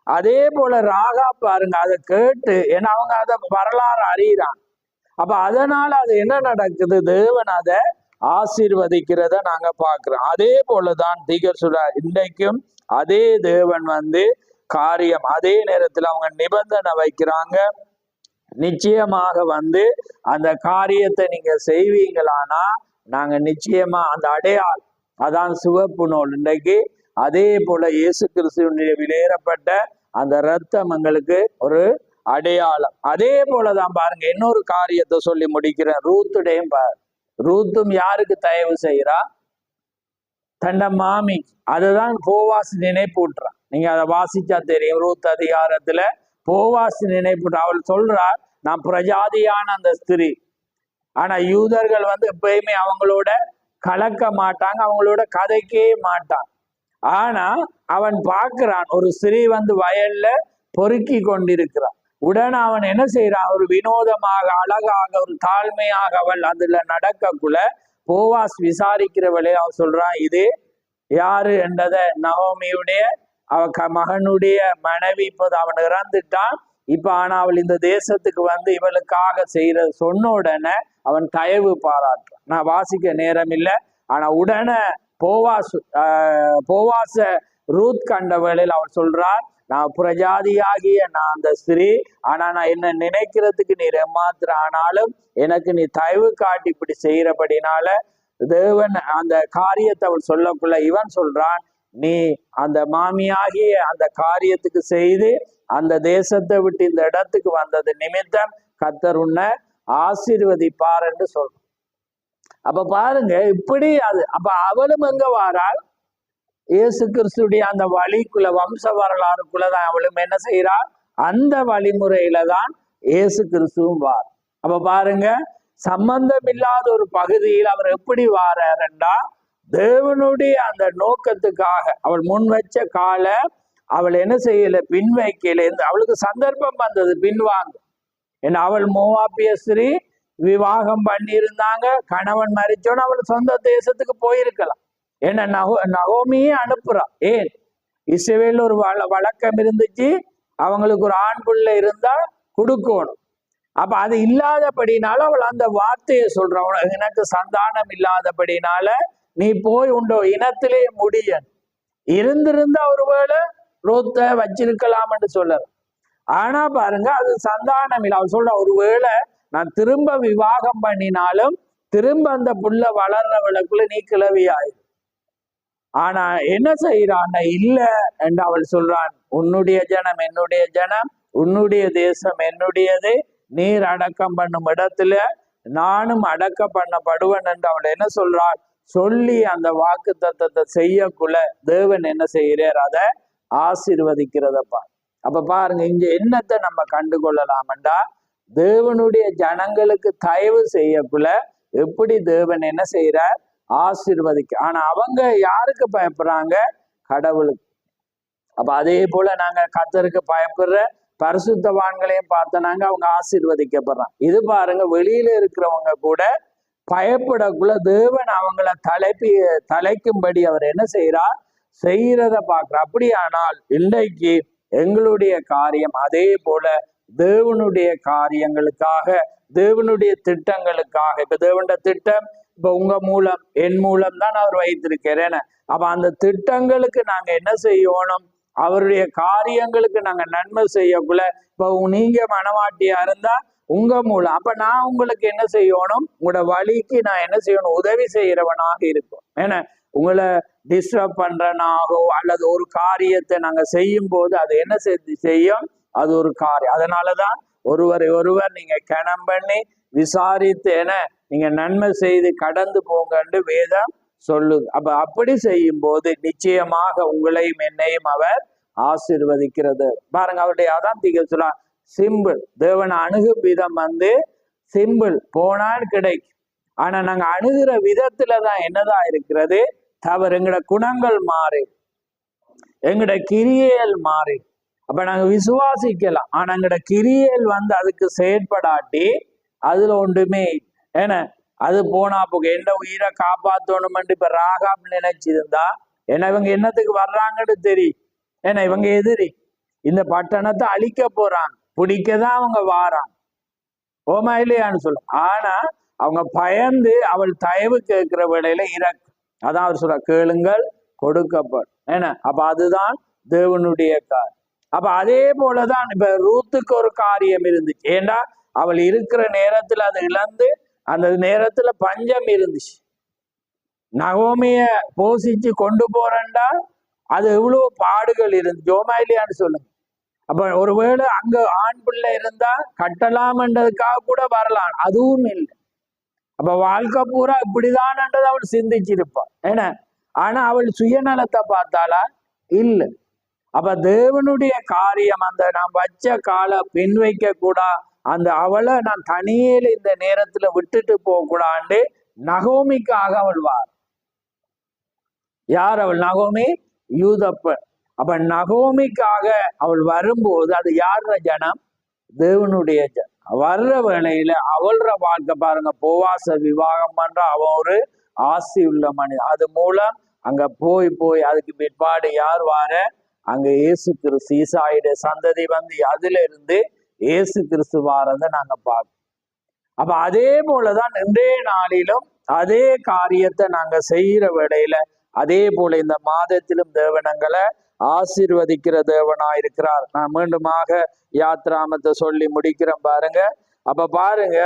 அதே போல ராகா பாருங்க, அதை கேட்டு, ஏன்னா அவங்க அதை வரலாறு அறியிறாங்க. அப்ப அதனால அது என்ன நடக்குது? தேவன் அதை ஆசீர்வதிக்கிறத நாங்க பாக்குறோம். அதே போலதான் தீகர் சொல்றார், இன்றைக்கும் அதே தேவன் காரியம், அதே நேரத்துல அவங்க நிபந்தனை வைக்கிறாங்க, நிச்சயமாக அந்த காரியத்தை நீங்க செய்வீங்களானா நாங்க நிச்சயமா அந்த அடையாளம், அதான் சிவப்பு நூல். இன்றைக்கு அதே போல இயேசு கிறிஸ்துவனுடைய விலையேறப்பட்ட அந்த ரத்தம் எங்களுக்கு ஒரு அடையாளம். அதே போலதான் பாருங்க, இன்னொரு காரியத்தை சொல்லி முடிக்கிறேன். ரூத்துடையும் பாரு, ரூத்தும் யாருக்கு தயவு செய்யறா? தண்ட மாமி. அதுதான் போவாஸ் நினைப்பூட்டுறான். நீங்க அதை வாசிச்சா தெரியும். ரூத் அதிகாரத்துல போவாஸ் நினைப்பூட்டு அவள் சொல்றாள், நான் பிரஜாதியான அந்த ஸ்திரீ, ஆனா யூதர்கள் எப்பயுமே அவங்களோட கலக்க மாட்டாங்க, அவங்களோட கதைக்கே மாட்டான். ஆனா அவன் பார்க்கிறான், ஒரு ஸ்திரீ வயல்ல பொறுக்கி கொண்டிருக்கிறான். உடனே அவன் என்ன செய்யறான்? ஒரு வினோதமாக, அழகாக, ஒரு தாழ்மையாக அவள் அதுல நடக்கக்குள்ள போவாஸ் விசாரிக்கிறவளே அவன் சொல்றான், இது யாரு என்றத நகோமியுடைய மகனுடைய மனைவி. இப்போது அவன் இறந்துட்டான். இப்ப ஆனா அவள் இந்த தேசத்துக்கு இவளுக்காக செய்யறது சொன்ன உடனே அவன் தயவு பாராட்டுறான். நான் வாசிக்க நேரம் இல்லை. ஆனா உடனே போவாச ரூத் கண்ட வேளையில் அவன் சொல்றான், நான் புரஜாதியாகிய நான் அந்த ஸ்திரீ, ஆனா நான் என்ன நினைக்கிறதுக்கு நீர் ஏமாத்திர, ஆனாலும் எனக்கு நீ தயவு காட்டி இப்படி செய்யறபடினால தேவன் அந்த காரியத்தை அவள் சொல்லக்குள்ள இவன் சொல்றான், நீ அந்த மாமியாகிய அந்த காரியத்துக்கு செய்து அந்த தேசத்தை விட்டு இந்த இடத்துக்கு வந்தது நிமித்தம் கர்த்தர் உன்னை ஆசீர்வதிப்பார் என்று சொல்றான். அப்ப பாருங்க, இப்படி அது. அப்ப அவளும் எங்க வாராள்? இயேசு கிறிஸ்துடைய அந்த வழிக்குள்ள, வம்ச வரலாறுக்குள்ளதான் அவளும் என்ன செய்யறாள்? அந்த வழிமுறையில தான் இயேசு கிறிஸ்துவும் வார். அப்ப பாருங்க, சம்பந்தம் இல்லாத ஒரு பகுதியில் அவர் எப்படி வாரா? தேவனுடைய அந்த நோக்கத்துக்காக அவள் முன் வச்ச கால அவள் என்ன செய்யல, பின் வைக்கல. அவளுக்கு சந்தர்ப்பம் வந்தது பின்வாங்க. ஏன்னா அவள் மோவாபிய ஸ்திரீ, விவாகம் பண்ணி இருந்தாங்க, கணவன் மரிச்சோன்னு அவள் சொந்த தேசத்துக்கு போயிருக்கலாம். ஏன்னா நகோமியே அனுப்புறான். ஏன்? இஸ்ரவேல் ஒரு வழக்கம் இருந்துச்சு, அவங்களுக்கு ஒரு ஆண் பிள்ளை இருந்தா கொடுக்கணும். அப்ப அது இல்லாதபடினால அவள் அந்த வார்த்தையை சொல்றான், எனக்கு சந்தானம் இல்லாதபடினால நீ போய் உண்டோ இனத்திலே முடியன். இருந்திருந்தா ஒருவேளை ரோத்த வச்சிருக்கலாம் என்று சொல்ல. ஆனா பாருங்க, அது சந்தானம் இல்லை. அவள் சொல்ற, ஒருவேளை நான் திரும்ப விவாகம் பண்ணினாலும் திரும்ப அந்த புள்ள வளர்றவளுக்குள்ள நீ கிளவியாய். ஆனா என்ன செய்யறான்? இல்ல என்று அவள் சொல்றான், உன்னுடைய ஜனம் என்னுடைய ஜனம், உன்னுடைய தேசம் என்னுடையது, நீர் அடக்கம் பண்ணும் இடத்துல நானும் அடக்கம் பண்ணப்படுவேன் என்று அவள் என்ன சொல்றாள்? சொல்லி அந்த வாக்கு தத்தத்தை செய்யக்குள்ள தேவன் என்ன செய்கிறார்? அதை ஆசீர்வதிக்கிறதப்பா. அப்ப பாருங்க, இங்க என்னத்தை நம்ம கண்டுகொள்ளலாம்டா, தேவனுடைய ஜனங்களுக்கு தயவு செய்யக்குள்ள எப்படி தேவன் என்ன செய்யறார்? ஆசீர்வதிக்க. ஆனா அவங்க யாருக்கு பயப்படுறாங்க? கடவுளுக்கு. அப்ப அதே போல நாங்க கர்த்தருக்கு பயப்படுற பரிசுத்தவான்களையும் பார்த்தனாங்க, அவங்க ஆசீர்வதிக்கப்படுறாங்க. இது பாருங்க, வெளியில இருக்கிறவங்க கூட பயப்படக்குள்ள தேவன் அவங்கள தலைக்கும்படி அவர் என்ன செய்யறார்? செய்யறத பார்க்கிறார். அப்படியானால் இன்றைக்கு எங்களுடைய காரியம் அதே போல தேவனுடைய காரியங்களுக்காக, தேவனுடைய திட்டங்களுக்காக, இப்ப தேவனுடைய திட்டம் இப்ப உங்க மூலம் என் மூலம் தான் அவர் வைத்திருக்கிறேன். அப்ப அந்த திட்டங்களுக்கு நாங்க என்ன செய்யணும்? அவருடைய காரியங்களுக்கு நாங்க நன்மை செய்யக்குள்ள, இப்ப நீங்க மனவாட்டியா இருந்தா உங்க மூலம், அப்ப நான் உங்களுக்கு என்ன செய்யணும்? உங்களோட வழிக்கு நான் என்ன செய்யணும்? உதவி செய்யறவனாக இருக்கும். ஏன்னா உங்களை டிஸ்டர்ப் பண்றனாகோ அல்லது ஒரு காரியத்தை நாங்க செய்யும் போது அது என்ன செய்யும்? அது ஒரு காரியம். அதனாலதான் ஒருவர் நீங்க கணம் பண்ணி விசாரித்து என நீங்க நன்மை செய்து கடந்து போங்கன்னு வேதம் சொல்லுது. அப்ப அப்படி செய்யும் போது நிச்சயமாக உங்களையும் என்னையும் அவர் ஆசீர்வதிக்கிறது. பாருங்க, அவருடைய அதான் சொல்ல சிம்பிள். தேவன் அணுகும் விதம் சிம்பிள், போனால் கிடைக்கும். ஆனா நாங்க அணுகிற விதத்துலதான் என்னதான் இருக்கிறது? தவறு. எங்கட குணங்கள் மாறி, எங்கட கிரியல் மாறி. அப்ப நாங்க விசுவாசிக்கலாம், ஆனா எங்கட கிரியல் அதுக்கு செயற்படாட்டி அதுல ஒன்றுமே. ஏன்னா அது போனா போக எந்த உயிரை காப்பாற்றணும்னு இப்ப ராகாப் நினைச்சிருந்தா, ஏன்னா இவங்க என்னத்துக்கு வர்றாங்கன்னு தெரியும். ஏன்னா இவங்க எதிரி, இந்த பட்டணத்தை அழிக்க போறாங்க, பிடிக்கதான் அவங்க வாராங்க. ஓமா இல்லையான்னு சொல்ல. ஆனா அவங்க பயந்து அவள் தயவு கேட்கிற வேளையில இறக்கு. அதான் அவர் சொல்ற, கேளுங்கள் கொடுக்கப்படும். ஏன்னா அப்ப அதுதான் தேவனுடைய காரியம். அப்ப அதே போலதான் இப்ப ரூத்துக்கு ஒரு காரியம் இருந்துச்சு. ஏண்டா அவள் இருக்கிற நேரத்துல அதை இழந்து, அந்த நேரத்துல பஞ்சம் இருந்துச்சு. நகோமிய போஷிச்சு கொண்டு போறேன்டா அது எவ்வளவு பாடுகள் இருந்து. ஜோமா இல்லையான்னு சொல்லுங்க. அப்ப ஒருவேளை அங்க ஆண் பிள்ளை இருந்தா கட்டலாம்ன்றதுக்காக கூட வரலாம், அதுவும் இல்லை. அப்ப வாழ்க்கை பூரா இப்படிதான்ன்றது அவள் சிந்திச்சிருப்பாள். ஏன்னா ஆனா அவள் சுயநலத்தை பார்த்தாளா? இல்லை. அப்ப தேவனுடைய காரியம் அந்த நாம் வச்ச கால பின் வைக்க கூடா, அந்த அவளை நான் தனியேல இந்த நேரத்துல விட்டுட்டு போக கூடாண்டு நகோமிக்காக அவள் வார். யார் அவள்? நகோமி, யூதப்பன். அப்ப நகோமிக்காக அவள் வரும்போது அது யார ஜனம்? தேவனுடைய ஜனம். வர்ற வேளையில அவள்ற வாழ்க்கை பாருங்க, போவாச விவாகம் பண்ற அவன் ஒரு ஆசி உள்ள மனிதன். அது மூலம் அங்க போய் அதுக்கு பிற்பாடு யார் வார? அங்க இயேசு கிறிஸ்து, ஈசாயுடைய சந்ததி அதுல இருந்து இயேசு கிறிஸ்து வாரத நாங்க பார்க்கணும். அப்ப அதே போலதான் இன்றைய நாளிலும் அதே காரியத்தை நாங்க செய்யற வேளையில அதே போல இந்த மாதத்திலும் தேவனங்களை ஆசீர்வதிக்கிற தேவனாயிருக்கிறார். நான் மீண்டுமாக யாத்ராமத்தை சொல்லி முடிக்கிறேன் பாருங்க. அப்ப பாருங்க,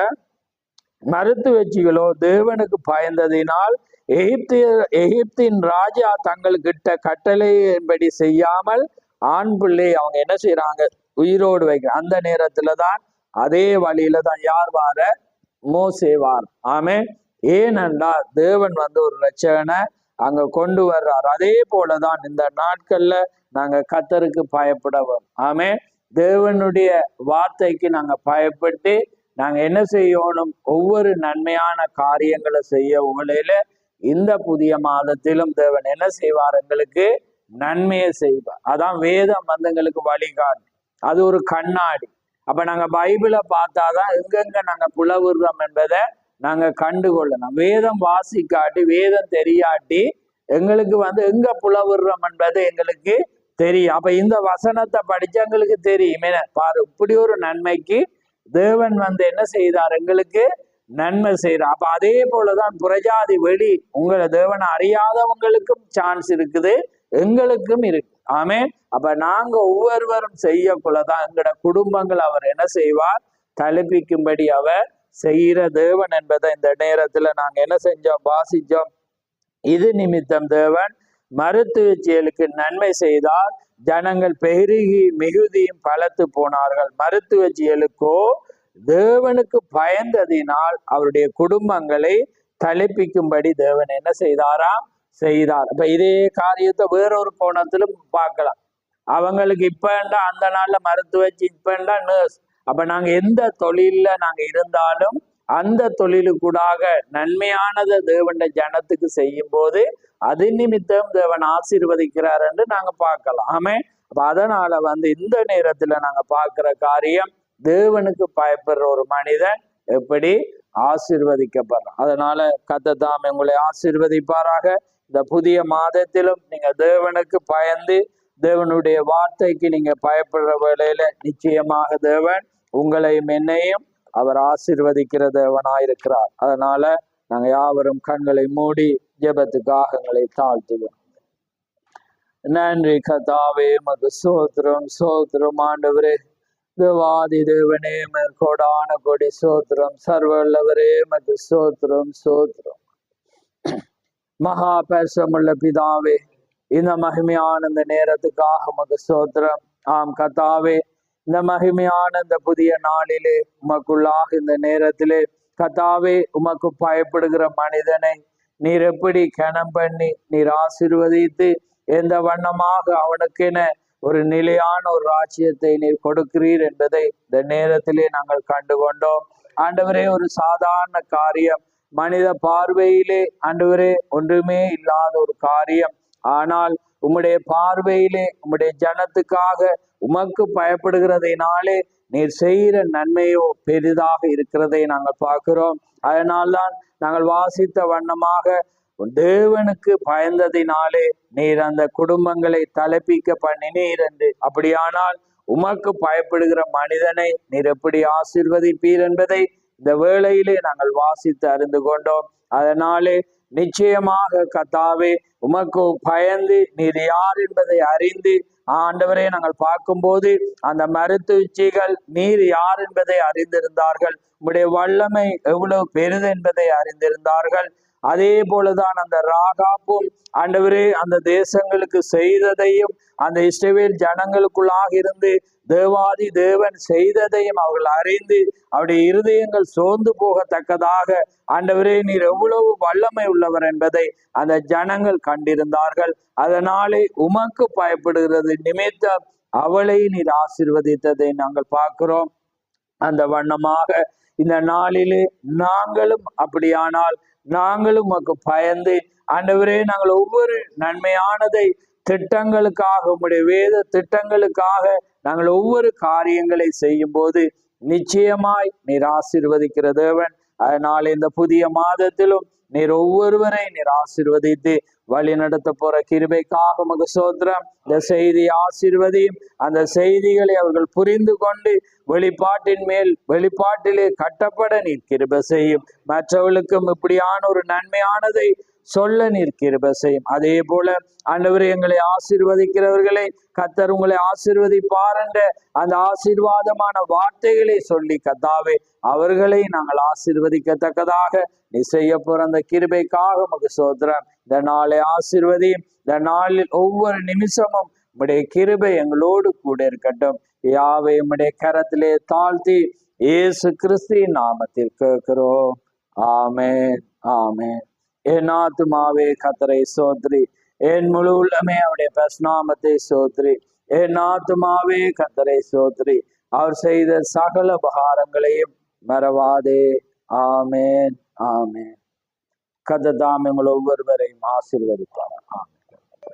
மருத்துவச்சிகளோ தேவனுக்கு பயந்ததினால் எகிப்தின் ராஜா தங்கள்கிட்ட கட்டளையின்படி செய்யாமல் ஆண் பிள்ளை அவங்க என்ன செய்யறாங்க? உயிரோடு வைக்க. அந்த நேரத்துலதான் அதே வழியில தான் யார் வார? மோசே வார். ஆமே. ஏனென்றால் தேவன் ஒரு ரட்சகனை அங்க கொண்டு வர்றார். அதே போலதான் இந்த நாட்கள்ல நாங்க கர்த்தருக்கு பயப்பட வரும். ஆமே. தேவனுடைய வார்த்தைக்கு நாங்க பயப்பட்டு நாங்க என்ன செய்யணும்? ஒவ்வொரு நன்மையான காரியங்களை செய்ய உங்களையில இந்த புதிய மாதத்திலும் தேவன் என்ன செய்வார்? எங்களுக்கு நன்மையை செய்வார். அதான் வேதம் எங்களுக்கு வழிகாட்டு. அது ஒரு கண்ணாடி. அப்ப நாங்க பைபிளை பார்த்தாதான் எங்கெங்க நாங்க புலவுறோம் என்பதை நாங்க கண்டுகொள்ளணும். வேதம் வாசிக்காட்டி, வேதம் தெரியாட்டி எங்களுக்கு எங்க புலவுறோம் என்பது எங்களுக்கு தெரியும். அப்ப இந்த வசனத்தை படிச்சு எங்களுக்கு தெரியும். பாரு, இப்படி ஒரு நன்மைக்கு தேவன் என்ன செய்தார்? எங்களுக்கு நன்மை செய்யறார். அப்ப அதே போலதான் புறஜாதி வெளி உங்களை தேவனை அறியாதவங்களுக்கும் சான்ஸ் இருக்குது, எங்களுக்கும் இருக்கு. ஆமே. அப்ப நாங்க ஒவ்வொருவரும் செய்யக்குள்ளதான் எங்களோட குடும்பங்கள் அவர் என்ன செய்வார்? தழுப்பிக்கும்படி அவர் செய்கிற தேவன் என்பதை இந்த நேரத்துல நாங்க என்ன செஞ்சோம்? வாசிச்சோம். இது நிமித்தம் தேவன் மருத்துவச்சியலுக்கு நன்மை செய்தால் ஜனங்கள் பெருகி மிகுதியும் பலத்து போனார்கள். மருத்துவச்சியலுக்கோ தேவனுக்கு பயந்ததினால் அவருடைய குடும்பங்களை தளிப்பிக்கும்படி தேவன் என்ன செய்தாராம்? செய்தார். இப்ப இதே காரியத்தை வேறொரு கோணத்திலும் பார்க்கலாம். அவங்களுக்கு இப்பண்டா அந்த நாள்ல மருத்துவச்சி, இப்பண்டா நர்ஸ். அப்ப நாங்க எந்த தொழில்ல நாங்க இருந்தாலும் அந்த தொழிலுக்கூடாக நன்மையானதை தேவன் ஜனத்துக்கு செய்யும் போது அது நிமித்தம் தேவன் ஆசீர்வதிக்கிறார் என்று நாங்க பார்க்கலாம். ஆமே. அப்ப அதனால இந்த நேரத்துல நாங்க பார்க்கிற காரியம், தேவனுக்கு பயப்படுற ஒரு மனிதன் எப்படி ஆசீர்வதிக்கப்படுறான். அதனால கர்த்தர் தாமே உங்களை ஆசீர்வதிப்பாராக. இந்த புதிய மாதத்திலும் நீங்க தேவனுக்கு பயந்து தேவனுடைய வார்த்தைக்கு நீங்க பயப்படுற வேளையில நிச்சயமாக தேவன் உங்களையும் என்னையும் அவர் ஆசீர்வதிக்கிற தேவனாயிருக்கிறார். அதனால நாங்க யாவரும் கண்களை மூடி ஜெபத்துக்காக எங்களை தாழ்த்துவோம். நன்றி கர்த்தாவே, மது சோத்திரம் சோத்திரம். ஆண்டவரே, தேவாதி தேவனே, மேற்கோடான கொடி சோத்திரம். சர்வல்லவரே, மது சோத்திரம் சோத்திரம். மகா பரிசுத்தமுள்ள பிதாவே, இந்த மகிமையான இந்த நேரத்துக்காக உமக்கு ஸ்தோத்திரம். ஆம் கர்த்தாவே, இந்த மகிமையான இந்த புதிய நாளிலே உமக்குள்ளாக இந்த நேரத்திலே கர்த்தாவே, உமக்கு பயப்படுகிற மனிதனை நீர் எப்படி கனம் பண்ணி நீர் ஆசீர்வதித்து எந்த வண்ணமாக அவனுக்கென ஒரு நிலையான ஒரு ராஜ்யத்தை நீர் கொடுக்கிறீர் என்பதை இந்த நேரத்திலே நாங்கள் கண்டுகொண்டோம். ஆண்டவரே, ஒரு சாதாரண காரியம், மனித பார்வையிலே ஆண்டவரே ஒன்றுமே இல்லாத ஒரு காரியம். ஆனால் உம்முடைய பார்வையிலே உம்முடைய ஜனத்துக்காக உமக்கு பயப்படுகிறதைனாலே நீர் செய்கிற நன்மையோ பெரிதாக இருக்கிறதை நாங்கள் பார்க்கிறோம். அதனால்தான் நாங்கள் வாசித்த வண்ணமாக தேவனுக்கு பயந்ததினாலே நீர் அந்த குடும்பங்களை தலைப்பிக்க பண்ணினீர் என்று. அப்படியானால் உமக்கு பயப்படுகிற மனிதனை நீர் எப்படி ஆசீர்வதிப்பீர் என்பதை இந்த வேளையிலே நாங்கள் வாசித்து அறிந்து கொண்டோம். அதனாலே நிச்சயமாக கர்த்தாவே, உமக்கு பயந்து நீர் யார் என்பதை அறிந்து ஆண்டவரை நாங்கள் பார்க்கும்போது அந்த மருத்துவச்சிகள் நீர் யார் என்பதை அறிந்திருந்தார்கள். உம்முடைய வல்லமை எவ்வளவு பெரிது என்பதை அறிந்திருந்தார்கள். அதே போலதான் அந்த ராகாப்பும் ஆண்டவரே அந்த தேசங்களுக்கு செய்ததையும் அந்த இஸ்ரவேல் ஜனங்களுக்குள்ளாக இருந்து தேவாதி தேவன் செய்ததையும் அவர்கள் அறிந்து அவருடைய இருதயங்கள் சோர்ந்து போகத்தக்கதாக ஆண்டவரே நீர் எவ்வளவு வல்லமை உள்ளவர் என்பதை அந்த ஜனங்கள் கண்டிருந்தார்கள். அதனாலே உமக்கு பயப்படுகிறது நிமித்தம் அவளை நீர் ஆசீர்வதித்ததை நாங்கள் பார்க்கிறோம். அந்த வண்ணமாக இந்த நாளிலே நாங்களும் அப்படியானால் நாங்களும் உமக்கு பயந்து ஆண்டவரே நாங்கள் ஒவ்வொரு நன்மையானதை திட்டங்களுக்காக உம்முடைய வேத திட்டங்களுக்காக நாங்கள் ஒவ்வொரு காரியங்களை செய்யும் போது நிச்சயமாய் நீர் ஆசீர்வதிக்கிற தேவன். அதனால இந்த புதிய மாதத்திலும் நீர் ஒவ்வொருவரை நீர் ஆசீர்வதித்து வழி நடத்த போற கிருபைக்காக உமக்கு ஸ்தோத்திரம். இந்த செய்தி ஆசீர்வதியும், அந்த செய்திகளை அவர்கள் புரிந்து கொண்டு வெளிப்பாட்டிலே கட்டப்பட நீர் கிருபை செய்யும். மற்றவர்களுக்கும் இப்படியான ஒரு நன்மையானதை சொல்ல நீர் கிருபை செய்யும். அதே போல ஆண்டவரே, எங்களை ஆசீர்வதிக்கிறவர்களை கர்த்தர் உங்களை ஆசீர்வதிப்பார் என்ற அந்த ஆசீர்வாதமான வார்த்தைகளை சொல்லி கர்த்தாவே அவர்களை நாங்கள் ஆசீர்வதிக்கத்தக்கதாக நீ செய்ய போற அந்த கிருபைக்காக உமக்கு ஸ்தோத்திரம். இந்த நாளை ஆசீர்வதியும். இந்த நாளில் ஒவ்வொரு நிமிஷமும் உம்முடைய கிருபை எங்களோடு கூட இருக்கட்டும். யாவை உம்முடைய கரத்திலே தாழ்த்தி இயேசு கிறிஸ்துவின் நாமத்தில் கேட்கிறோம். ஆமென், ஆமென். என் ஆத்துமாவே கர்த்தரை ஸ்தோத்திரி, என் முழு உள்ளமே அவருடைய பரிசுநாமத்தை ஸ்தோத்திரி. என் ஆத்துமாவே கர்த்தரை ஸ்தோத்திரி, அவர் செய்த சகல உபகாரங்களையும் மறவாதே. ஆமென், ஆமென். கர்த்தர் தாமே உங்கள் ஒவ்வொருவரையும் ஆசீர்வதிப்பார்.